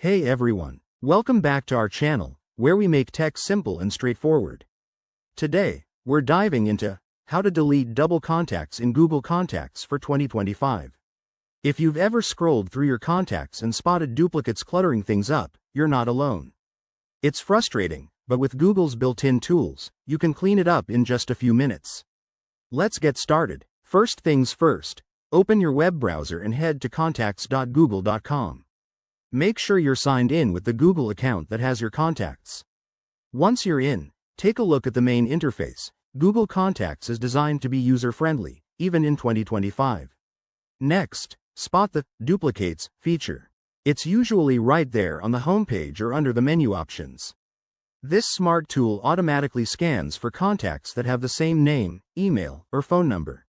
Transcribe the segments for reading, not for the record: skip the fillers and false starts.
Hey everyone, welcome back to our channel, where we make tech simple and straightforward. Today, we're diving into how to delete double contacts in Google Contacts for 2025. If you've ever scrolled through your contacts and spotted duplicates cluttering things up, you're not alone. It's frustrating, but with Google's built-in tools, you can clean it up in just a few minutes. Let's get started. First things first, open your web browser and head to contacts.google.com. Make sure you're signed in with the Google account that has your contacts. Once you're in, take a look at the main interface. Google Contacts is designed to be user-friendly, even in 2025. Next, spot the Duplicates feature. It's usually right there on the homepage or under the menu options. This smart tool automatically scans for contacts that have the same name, email, or phone number.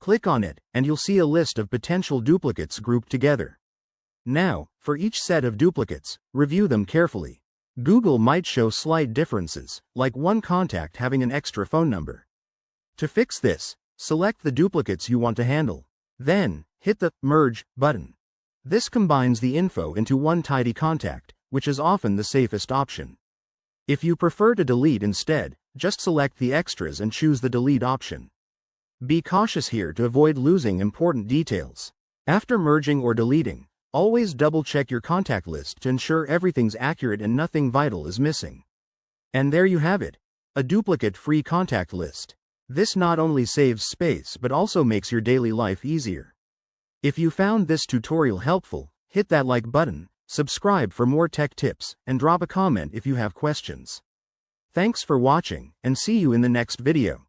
Click on it, and you'll see a list of potential duplicates grouped together. Now, for each set of duplicates, review them carefully. Google might show slight differences, like one contact having an extra phone number. To fix this, select the duplicates you want to handle. Then, hit the Merge button. This combines the info into one tidy contact, which is often the safest option. If you prefer to delete instead, just select the extras and choose the Delete option. Be cautious here to avoid losing important details. After merging or deleting, always double-check your contact list to ensure everything's accurate and nothing vital is missing. And there you have it, a duplicate-free contact list. This not only saves space but also makes your daily life easier. If you found this tutorial helpful, hit that like button, subscribe for more tech tips, and drop a comment if you have questions. Thanks for watching, and see you in the next video.